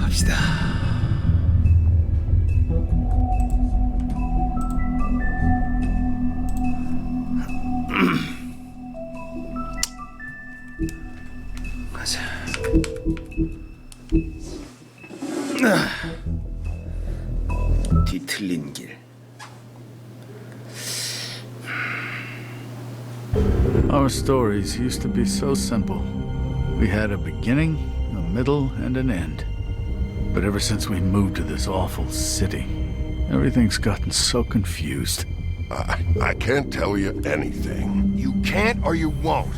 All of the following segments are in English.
갑시다. 가자. 뒤틀린 길. Our stories used to be so simple. We had a beginning, a middle, and an end. But ever since we moved to this awful city, everything's gotten so confused. I can't tell you anything. You can't or you won't.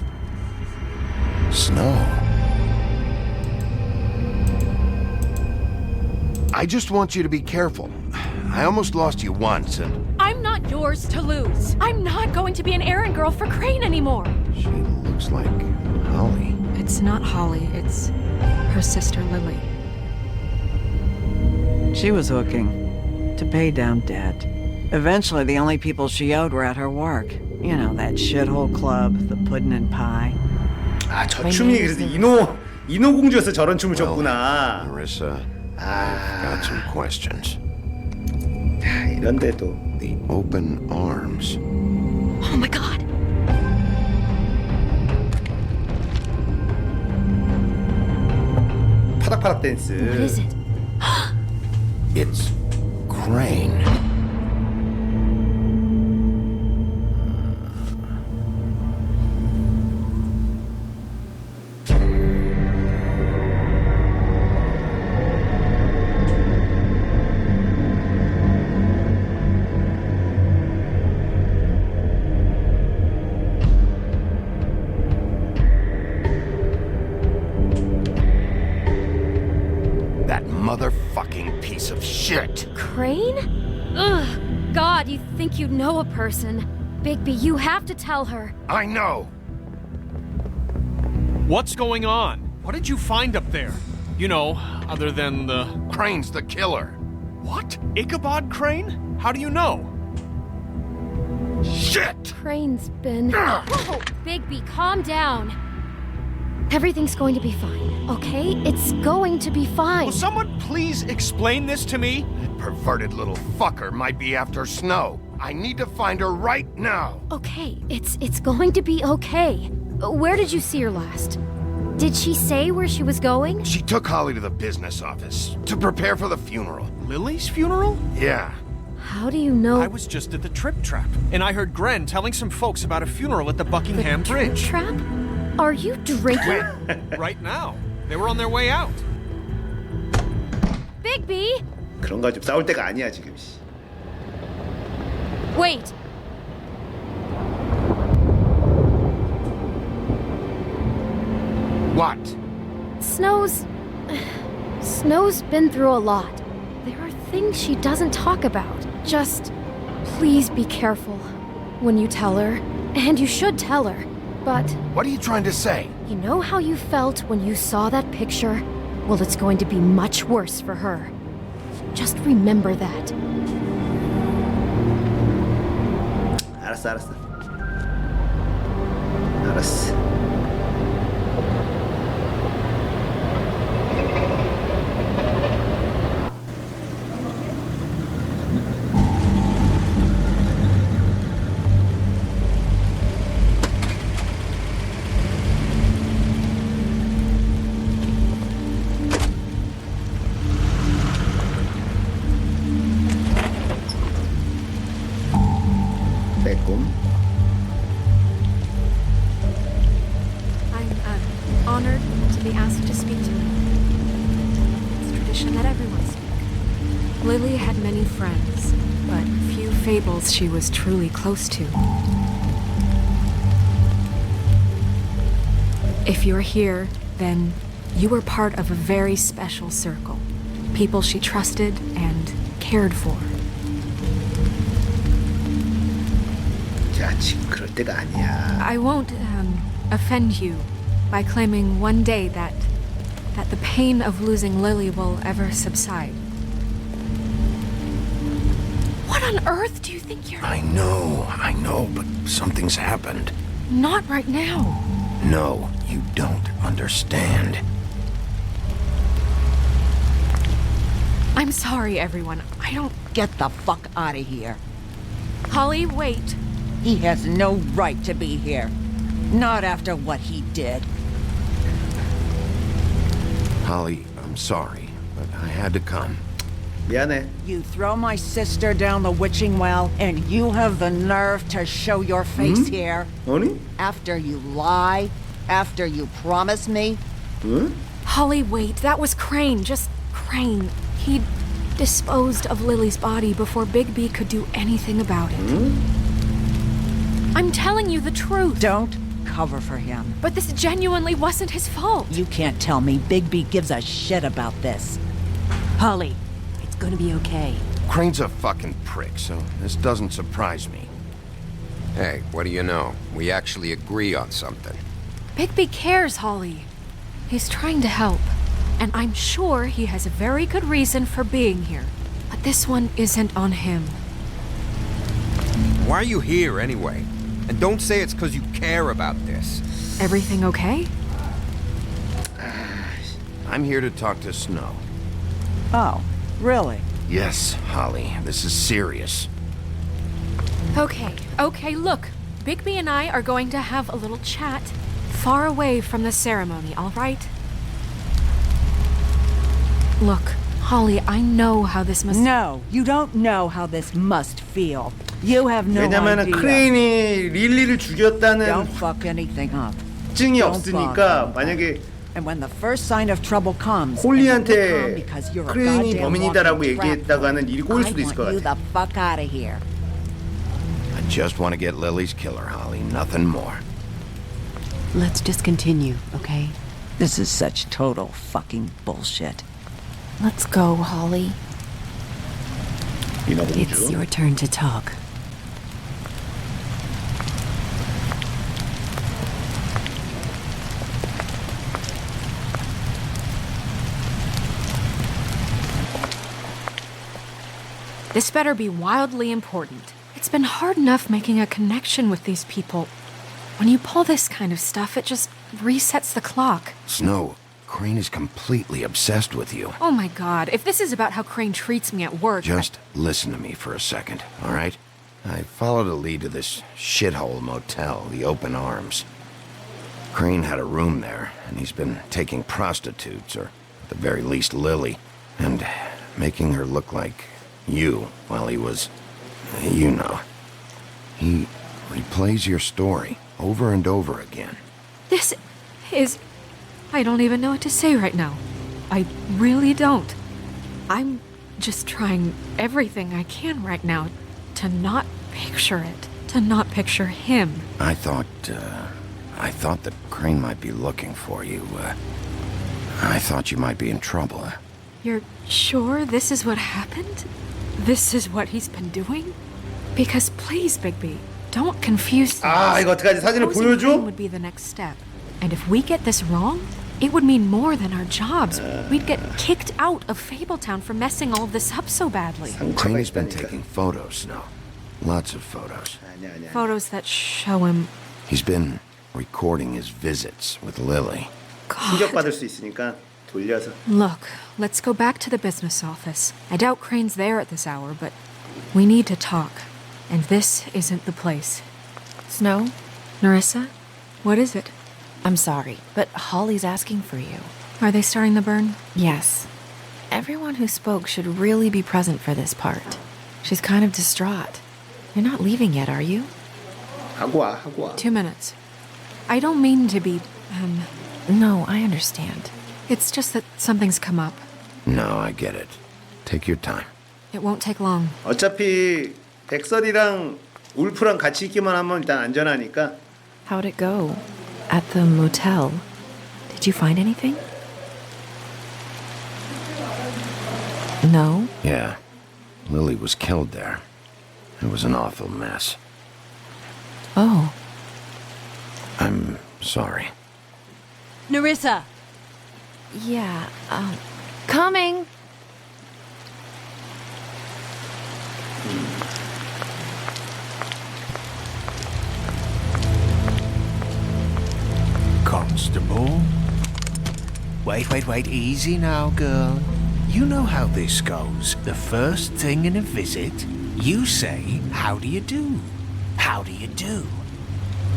Snow. I just want you to be careful. I almost lost you once, and... I'm not yours to lose. I'm not going to be an errand girl for Crane anymore. She looks like Holly. It's not Holly, it's her sister Lily. She was hooking to pay down debt. Eventually, the only people she owed were at her work. You know, that shithole club, the pudding and pie. 아, 저 춤이 그래서 인어 공주에서 저런 춤을 췄구나. Marissa, I've got some questions. 이런데도 The open arms. Oh my god. 파닥파닥 댄스. What is it? It's Crane. That motherfucking piece of shit. Crane? Ugh. God, you think you know a person. Bigby, you have to tell her. I know. What's going on? What did you find up there? You know, other than the... Crane's the killer. What? Ichabod Crane? How do you know? Shit! Crane's been... Whoa! Bigby, calm down. Everything's going to be fine, okay? It's going to be fine. Will someone please explain this to me? That perverted little fucker might be after Snow. I need to find her right now. Okay, it's going to be okay. Where did you see her last? Did she say where she was going? She took Holly to the business office to prepare for the funeral. Lily's funeral? Yeah. How do you know? I was just at the Trip Trap, and I heard Gren telling some folks about a funeral at the Buckingham Bridge. Trap? Are you drinking? Right now. They were on their way out. Bigby! 그런 거 가지고 싸울 때가 아니야 지금. Wait. What? Snow's been through a lot. There are things she doesn't talk about. Just please be careful when you tell her. And you should tell her. But What are you trying to say? you know how you felt when you saw that picture? Well, it's going to be much worse for her. Just remember that. 알았어. 알았어. 빼꼼. I'm honored to be asked to speak to you. It's tradition that everyone speak. Lily had many friends, but few fables she was truly close to. If you're here, then you were part of a very special circle. People she trusted and cared for. 자, 지금 그럴 때가 아니야. I won't offend you by claiming one day that the pain of losing Lily will ever subside. What on earth do you think you're... I know, but something's happened. Not right now. No, you don't understand. I'm sorry, everyone. I don't... Get the fuck out of here. Holly, wait. He has no right to be here. Not after what he did. Holly, I'm sorry, but I had to come. 미안해. You throw my sister down the witching well, and you have the nerve to show your face here? 아니? After you lie? After you promise me? 응? Holly, wait. That was Crane. Just Crane. He disposed of Lily's body before Bigby could do anything about it. I'm telling you the truth. Don't cover for him. But this genuinely wasn't his fault. You can't tell me Bigby gives a shit about this. Holly, it's gonna be okay. Crane's a fucking prick, so this doesn't surprise me. Hey, what do you know? We actually agree on something. Bigby cares, Holly. He's trying to help. And I'm sure he has a very good reason for being here. But this one isn't on him. Why are you here anyway? And don't say it's because you care about this. Everything okay? I'm here to talk to Snow. Oh, really? Yes, Holly, this is serious. Okay, look. Bigby and I are going to have a little chat far away from the ceremony, all right? Look, Holly, I know how this must... No, you don't know how this must feel. You have no 왜냐면은 idea. 크레인이 릴리를 죽였다는 Don't fuck anything up. 증이 Don't 없으니까 bother. 만약에 And when the first sign of trouble comes, 홀리한테 because you're a 크레인이 goddamn 범인이다라고 walking trap, 얘기했다가는 일이 꼬일 수도 있을 것 I want you 같아. the fuck out of here. I just want to get Lily's killer, Holly, nothing more. Let's just continue, okay? This is such total fucking bullshit. Let's go, Holly. 인어공주. It's your turn to talk. This better be wildly important. It's been hard enough making a connection with these people. When you pull this kind of stuff, it just resets the clock. Snow, Crane is completely obsessed with you. Oh my god, if this is about how Crane treats me at work... Just listen to me for a second, all right? I followed a lead to this shithole motel, the Open Arms. Crane had a room there, and he's been taking prostitutes, or at the very least Lily, and making her look like you while he was... you know. He replays your story over and over again. This is... I don't even know what to say right now. I really don't. I'm just trying everything I can right now to not picture it, to not picture him. I thought that Crane might be looking for you. I thought you might be in trouble. You're sure this is what happened? This is what he's been doing? Because please, Bigby, don't confuse things. 아, 이거 어떡하지? 사진을 Posing Crane 보여줘? would be the next step. And if we get this wrong, it would mean more than our jobs. We'd get kicked out of Fabletown for messing all of this up so badly. Crane has been taking photos, Snow. Lots of photos. 아니야. Photos that show him... He's been recording his visits with Lily. 충격받을 수 있으니까 돌려서. Look, let's go back to the business office. I doubt Crane's there at this hour, but we need to talk. And this isn't the place. Snow, Narissa, what is it? I'm sorry, but Holly's asking for you. Are they starting the burn? Yes. Everyone who spoke should really be present for this part. She's kind of distraught. You're not leaving yet, are you? 하고 와. 2 minutes. I don't mean to be, No, I understand. It's just that something's come up. No, I get it. Take your time. It won't take long. 어차피 백설이랑 울프랑 같이 있기만 하면 일단 안전하니까. How'd it go? At the motel? Did you find anything? No? Yeah. Lily was killed there. It was an awful mess. Oh. I'm sorry. Narissa! Yeah, coming! Constable? Wait, easy now, girl. you know how this goes. The first thing in a visit, you say, how do you do? How do you do?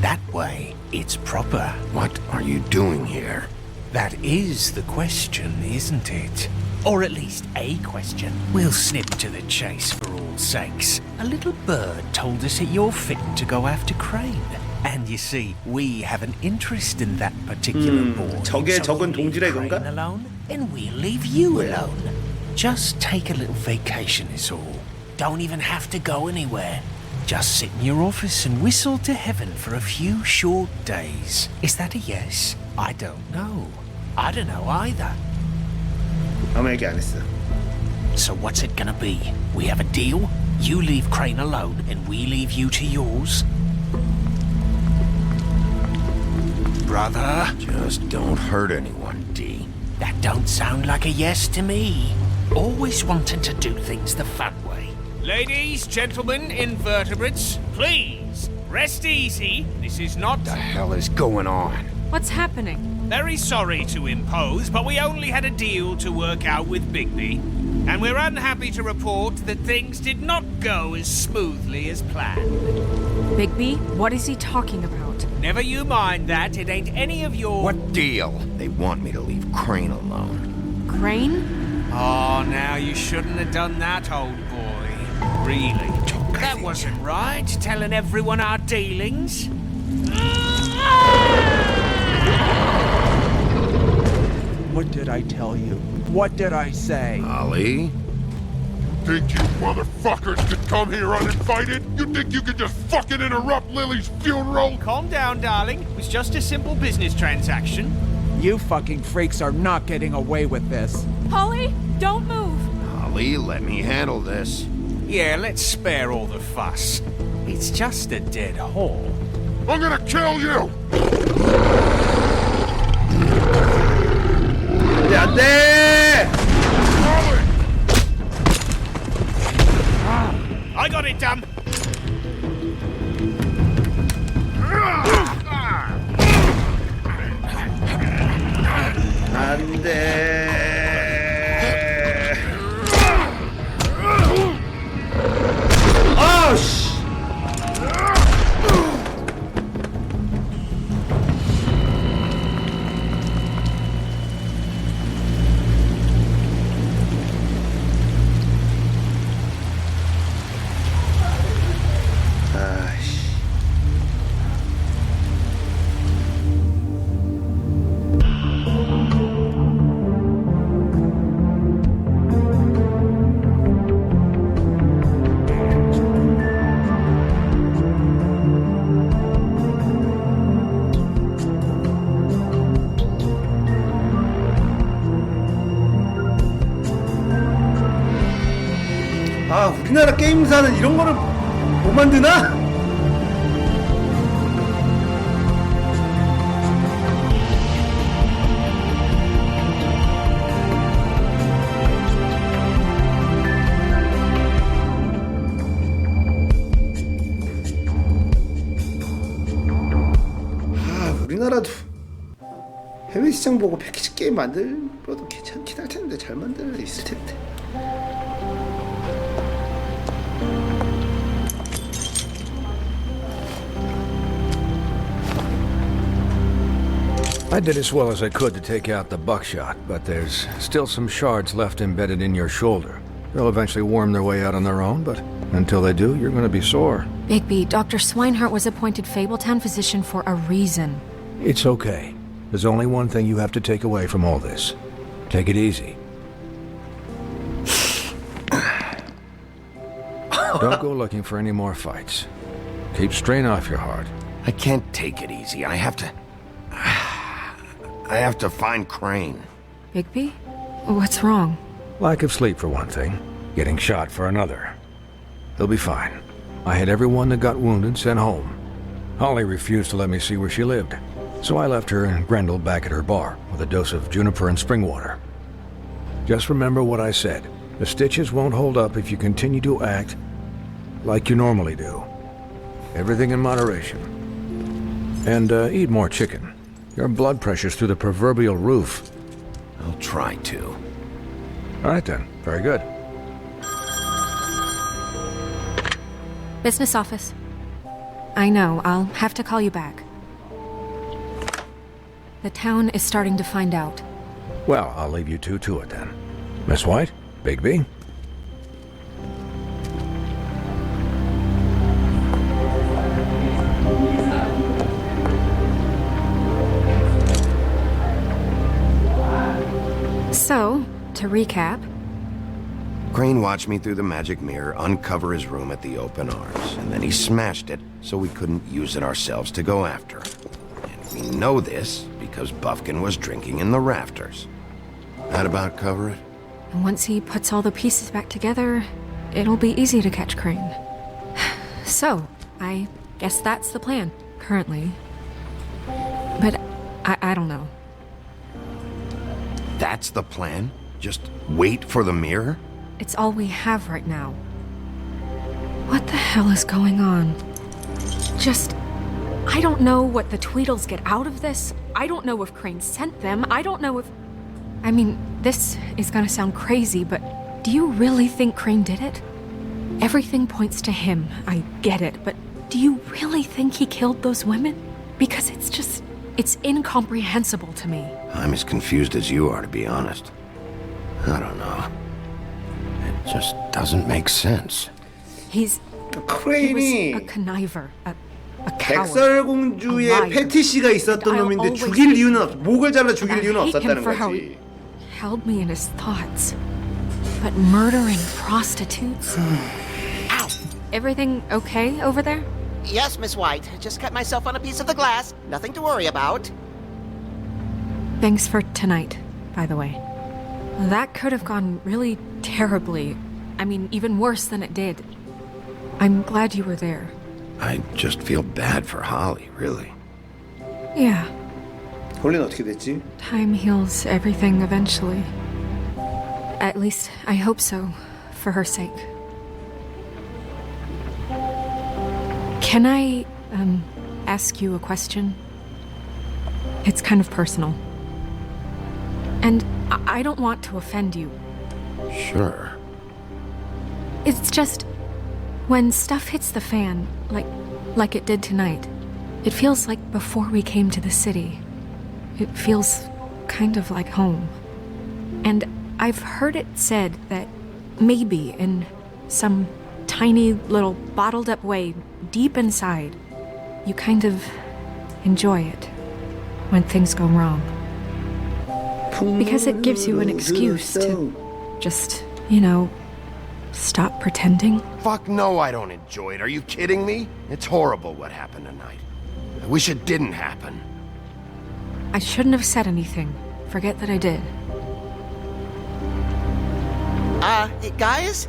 That way, it's proper. What are you doing here? That is the question, isn't it? Or at least a question. We'll snip to the chase for all sakes. A little bird told us that you're fitting to go after Crane. And you see, we have an interest in that particular boy. 저게 적은 we leave 동지래 Crane 그런가? alone, and we'll leave you alone. Just take a little vacation is all. Don't even have to go anywhere. Just sit in your office and whistle to heaven for a few short days. Is that a yes? I don't know. I don't know either. 아무 얘기 안 했어. So what's it gonna be? We have a deal? You leave Crane alone and we leave you to yours? Brother? Just don't hurt anyone, D. That don't sound like a yes to me. Always wanting to do things the fun way. Ladies, gentlemen, invertebrates, please, rest easy. This is not... What the hell is going on? What's happening? Very sorry to impose, but we only had a deal to work out with Bigby. And we're unhappy to report that things did not go as smoothly as planned. Bigby, what is he talking about? Never you mind that, it ain't any of your... What deal? They want me to leave Crane alone. Crane? Oh, now you shouldn't have done that, old boy. Really? That wasn't right, telling everyone our dealings. What did I tell you? What did I say? Ollie? Think you motherfuckers could come here uninvited? You think you could just fucking interrupt Lily's funeral? Calm down, darling. It was just a simple business transaction. You fucking freaks are not getting away with this. Holly, don't move. Ollie, let me handle this. Yeah, let's spare all the fuss. It's just a dead hole. I'm gonna kill you! 안 돼! I got it, damn. 안 돼. 아우 씨. 아, 우리나라 게임사는 이런 거를 못 만드나? 아, 우리나라도 해외 시장 보고 패키지 게임 만들어도 괜찮긴 할 텐데 잘 만들 있을 텐데. I did as well as I could to take out the buckshot, but there's still some shards left embedded in your shoulder. They'll eventually worm their way out on their own, but until they do, you're going to be sore. Bigby, Dr. Swinehart was appointed Fabletown physician for a reason. It's okay. There's only one thing you have to take away from all this. Take it easy. Don't go looking for any more fights. Keep strain off your heart. I can't take it easy. I have to find Crane. Bigby? What's wrong? Lack of sleep for one thing. Getting shot for another. He'll be fine. I had everyone that got wounded sent home. Holly refused to let me see where she lived, so I left her and Grendel back at her bar with a dose of juniper and spring water. Just remember what I said. The stitches won't hold up if you continue to act like you normally do. Everything in moderation. And eat more chicken. Your blood pressure's through the proverbial roof. I'll try to. All right then, very good. Business office. I know, I'll have to call you back. The town is starting to find out. Well, I'll leave you two to it then. Miss White, Bigby. So, to recap, Crane watched me through the magic mirror uncover his room at the open arms, and then he smashed it so we couldn't use it ourselves to go after. And we know this because Buffkin was drinking in the rafters. That about cover it? and once he puts all the pieces back together, it'll be easy to catch Crane. So, I guess that's the plan, currently. But I don't know. That's the plan? Just wait for the mirror? It's all we have right now. What the hell is going on? I don't know what the Tweedles get out of this. I don't know if Crane sent them. I don't know if... I mean, this is gonna sound crazy, but do you really think Crane did it? Everything points to him, I get it, but do you really think he killed those women? Because it's incomprehensible to me. I'm as confused as you are, to be honest. I don't know. It just doesn't make sense. He was 크레인이 a conniver, a coward. 백설공주의 패티시가 있었던 놈인데 죽일 이유는 없어. 목을 잘라 죽일 이유는 없었다는 거지. Held me in his thoughts. But murdering prostitutes? Ow! Everything okay over there? Yes, Miss White. Just cut myself on a piece of the glass. Nothing to worry about. Thanks for tonight, by the way. That could have gone really terribly. I mean, even worse than it did. I'm glad you were there. I just feel bad for Holly, really. Yeah. 홀리는 어떻게 됐지? Time heals everything eventually. At least, I hope so, for her sake. Can I, ask you a question? It's kind of personal. And I don't want to offend you. Sure. It's just, when stuff hits the fan, like it did tonight, it feels like before we came to the city. It feels kind of like home. And I've heard it said that maybe in some tiny little bottled up way deep inside, you kind of enjoy it when things go wrong. Because it gives you an excuse to just, stop pretending. Fuck no, I don't enjoy it. Are you kidding me? It's horrible what happened tonight. I wish it didn't happen. I shouldn't have said anything. Forget that I did. Guys?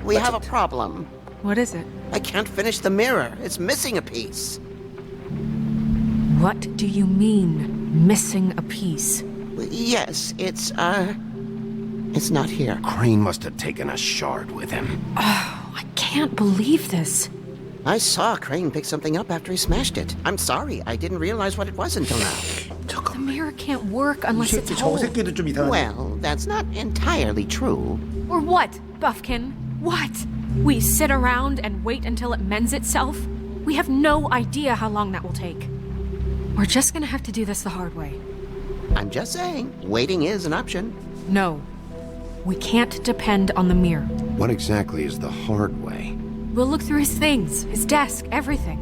We have a problem. What is it? I can't finish the mirror. It's missing a piece. What do you mean, missing a piece? Yes, it's not here. Crane must have taken a shard with him. Oh, I can't believe this. I saw Crane pick something up after he smashed it. I'm sorry, I didn't realize what it was until now. The mirror can't work unless it's whole. Well, that's not entirely true. Or what, Buffkin? What? We sit around and wait until it mends itself? We have no idea how long that will take. We're just gonna have to do this the hard way. I'm just saying, waiting is an option. No. We can't depend on the mirror. What exactly is the hard way? We'll look through his things, his desk, everything.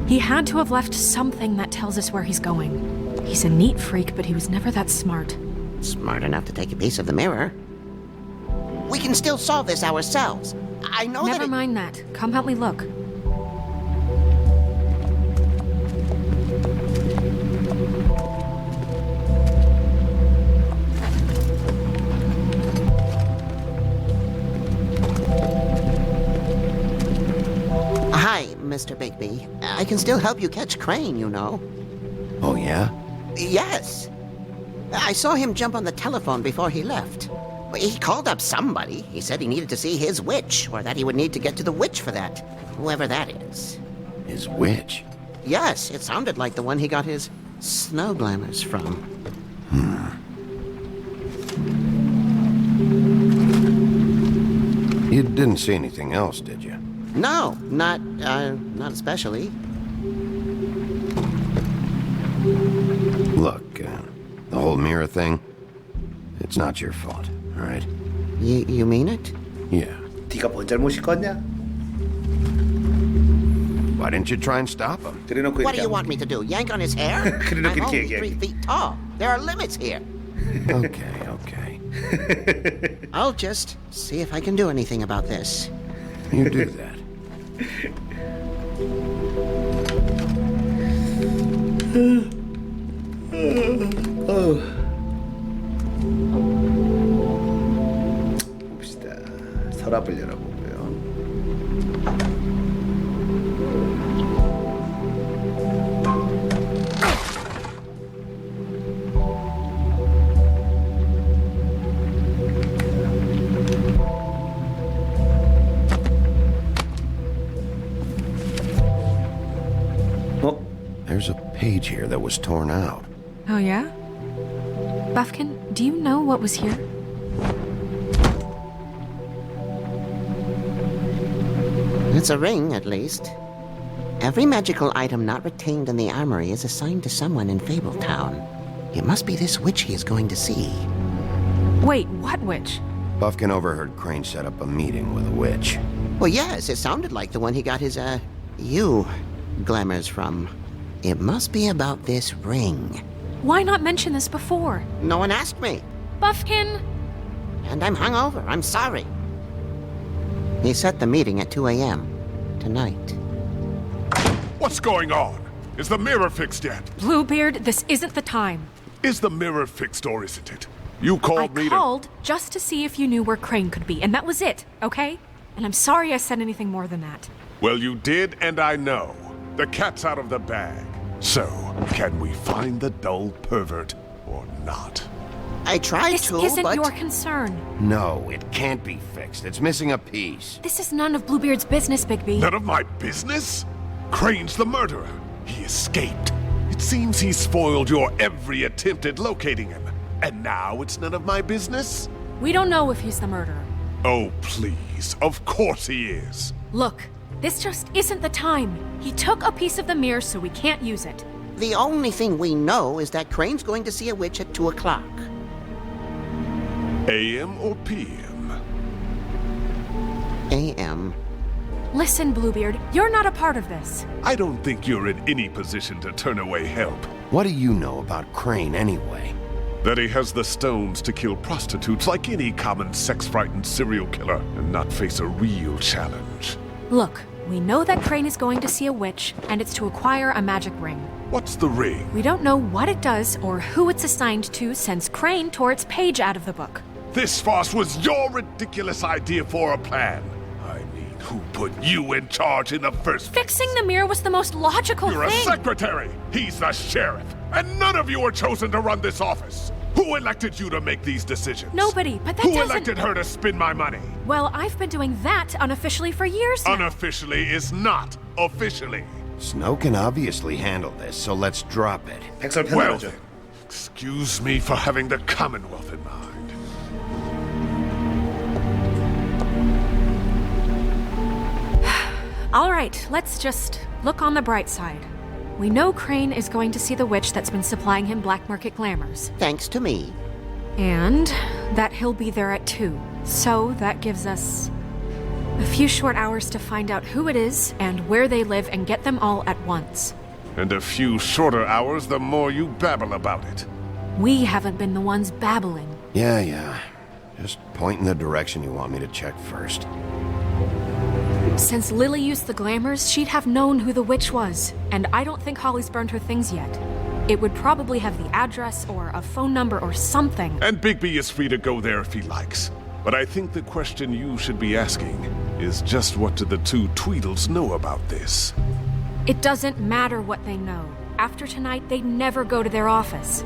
He had to have left something that tells us where he's going. He's a neat freak, but he was never that smart. Smart enough to take a piece of the mirror. We can still solve this ourselves. I know Never mind that. Come help me look. Hi, Mr. Bigby. I can still help you catch Crane, you know. Oh, yeah? Yes. I saw him jump on the telephone before he left. He called up somebody. He said he needed to see his witch, or that he would need to get to the witch for that. Whoever that is. His witch? Yes, it sounded like the one he got his snow glamours from. You didn't see anything else, did you? No, not especially. Look, the whole mirror thing, it's not your fault, all right? You mean it? Yeah. 네가 뭔 잘못이 껐냐? Why didn't you try and stop him? 그래놓고 What do 이렇게 you want me to do? Yank on his hair? 그래놓고 I'm 이렇게 only 얘기하기. 3 feet tall. There are limits here. Okay. I'll just see if I can do anything about this. You do that. 봅시다. 서랍을 열어보고요. There's a page here that was torn out. Oh, yeah? Buffkin, do you know what was here? It's a ring, at least. Every magical item not retained in the armory is assigned to someone in Fabletown. It must be this witch he is going to see. Wait, what witch? Buffkin overheard Crane set up a meeting with a witch. Well, yes, it sounded like the one he got his, glamours from. It must be about this ring. Why not mention this before? No one asked me. Buffkin! And I'm hungover. I'm sorry. He set the meeting at 2 a.m. tonight. What's going on? Is the mirror fixed yet? Bluebeard, this isn't the time. Is the mirror fixed or isn't it? You called me I called just to see if you knew where Crane could be, and that was it, okay? And I'm sorry I said anything more than that. Well, you did, and I know. The cat's out of the bag. So, can we find the dull pervert or not? I tried This to, isn't but... your concern. No, it can't be fixed. It's missing a piece. This is none of Bluebeard's business, Bigby. None of my business? Crane's the murderer. He escaped. It seems he spoiled your every attempt at locating him. And now it's none of my business? We don't know if he's the murderer. Oh, please. Of course he is. Look, this just isn't the time. He took a piece of the mirror, so we can't use it. The only thing we know is that Crane's going to see a witch at 2 o'clock. AM or PM? AM. Listen, Bluebeard, you're not a part of this. I don't think you're in any position to turn away help. What do you know about Crane anyway? That he has the stones to kill prostitutes like any common sex-frightened serial killer and not face a real challenge. Look, we know that Crane is going to see a witch, and it's to acquire a magic ring. What's the ring? We don't know what it does or who it's assigned to since Crane tore its page out of the book. This farce was your ridiculous idea for a plan. I mean, who put you in charge in the first place? Fixing the mirror was the most logical You're thing. a secretary. He's the sheriff. And none of you were chosen to run this office. Who elected you to make these decisions? Nobody, but that Who doesn't... elected her to spend my money? Well, I've been doing that unofficially for years now. Unofficially is not officially. Snow can obviously handle this, so let's drop it. Well then, excuse me for having the Commonwealth in mind. All right, let's just look on the bright side. We know Crane is going to see the witch that's been supplying him black market glamours. Thanks to me. And that he'll be there at 2. So that gives us a few short hours to find out who it is and where they live and get them all at once. And a few shorter hours the more you babble about it. We haven't been the ones babbling. Yeah. Just point in the direction you want me to check first. Since Lily used the glamours, she'd have known who the witch was, and I don't think Holly's burned her things yet. It would probably have the address or a phone number or something. And Bigby is free to go there if he likes. But I think the question you should be asking is just what do the two Tweedles know about this? It doesn't matter what they know. After tonight, they'd never go to their office.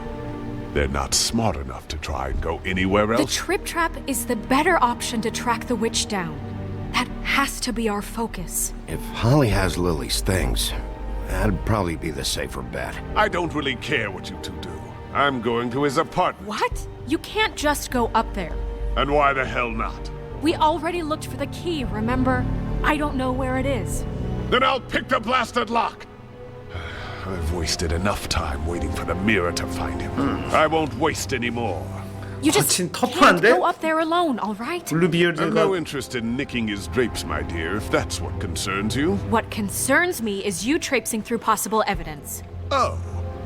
They're not smart enough to try and go anywhere else. The Trip Trap is the better option to track the witch down. That has to be our focus. If Holly has Lily's things, that'd probably be the safer bet. I don't really care what you two do. I'm going to his apartment. What? You can't just go up there. And why the hell not? We already looked for the key, remember? I don't know where it is. Then I'll pick the blasted lock. I've wasted enough time waiting for the mirror to find him. I won't waste any more. You just 거친 can't 터프한데? go up there alone, all right? I've 블루비어드가 no interest in nicking his drapes, my dear, if that's what concerns you. What concerns me is you traipsing through possible evidence. Oh,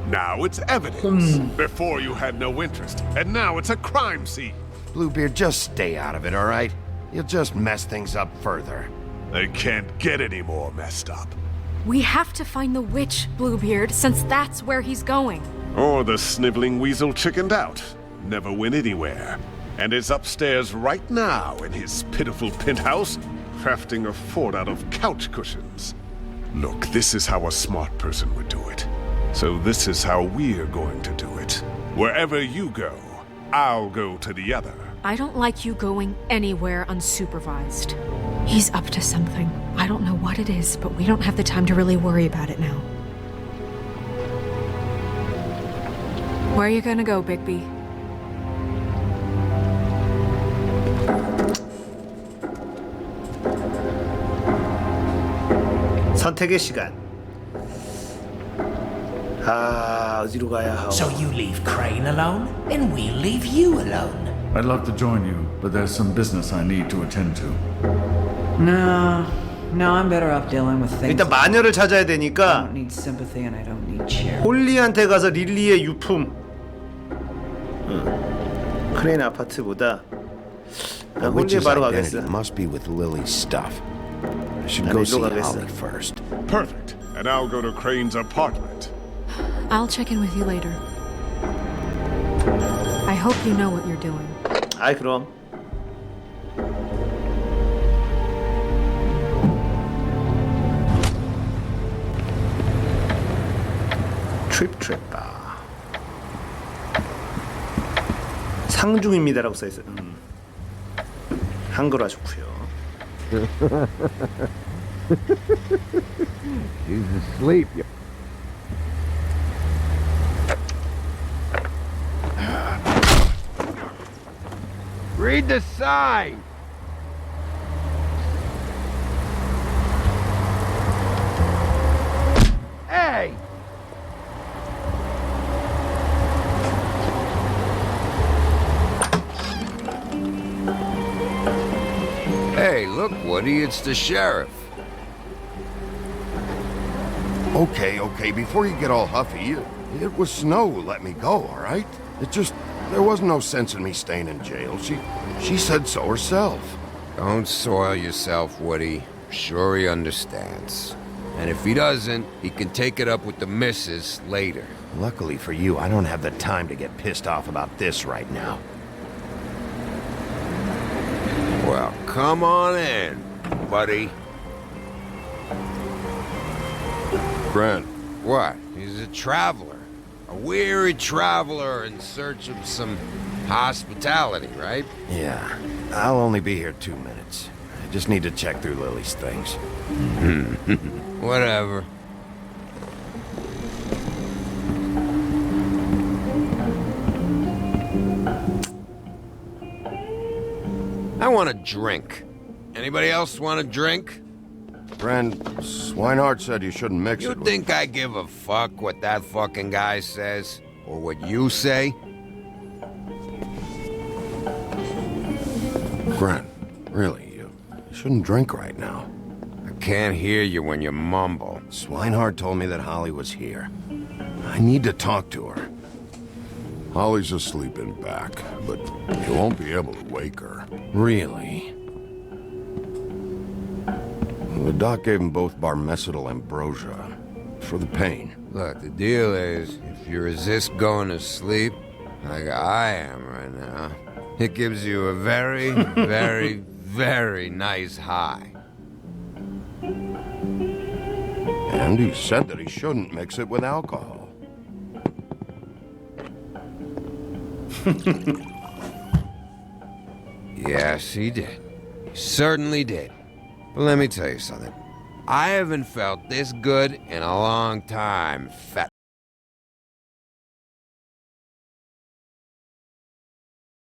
now it's evidence. Before you had no interest, and now it's a crime scene. Bluebeard, just stay out of it, all right? You'll just mess things up further. They can't get any more messed up. We have to find the witch, Bluebeard, since that's where he's going. Or the sniveling weasel chickened out. Never went anywhere. And is upstairs right now in his pitiful penthouse, crafting a fort out of couch cushions. Look, this is how a smart person would do it. So this is how we're going to do it. Wherever you go, I'll go to the other. I don't like you going anywhere unsupervised. He's up to something. I don't know what it is, but we don't have the time to really worry about it now. Where are you gonna go, Bigby? 선택의 시간. 아, 어디로 가야 하오? So you leave Crane alone, and we'll leave you alone. I'd love to join you, but there's some business I need to attend to. No, I'm better off dealing with things. 일단 마녀를 찾아야 I 되니까 don't need sympathy and I don't need charity. 홀리한테 가서 릴리의 유품. 크레인 아파트보다 난 The witch's 홀리에 바로 identity 가겠어. must be with Lily's stuff. I should 난 go 일로 see 가겠어. Holly first. Perfect. And I'll go to Crane's apartment. I'll check in with you later. I hope you know what you're doing. 아이 그럼. 트립 바. 상중입니다라고 써 있어요. 한글화 좋고요. He's asleep. Read the sign. Hey! Hey, look, Woody, it's the sheriff. Okay, before you get all huffy, it was Snow who let me go, all right? There was no sense in me staying in jail. She said so herself. Don't soil yourself, Woody. I'm sure he understands. And if he doesn't, he can take it up with the missus later. Luckily for you, I don't have the time to get pissed off about this right now. Well, come on in, buddy. Brent. What? He's a traveler. A weary traveler in search of some hospitality, right? Yeah, I'll only be here 2 minutes. I just need to check through Lily's things. Whatever. I want a drink. Anybody else want a drink? Brent, Swinehart said you shouldn't mix You it with... think I give a fuck what that fucking guy says? Or what you say? Brent, really, you shouldn't drink right now. I can't hear you when you mumble. Swinehart told me that Holly was here. I need to talk to her. Holly's asleep in back, but you won't be able to wake her. Really? The doc gave them both barmecidal ambrosia for the pain. Look, the deal is, if you resist going to sleep, like I am right now, it gives you a very, very, very nice high. And he said that he shouldn't mix it with alcohol. Yes, he did. He certainly did. But let me tell you something. I haven't felt this good in a long time, fat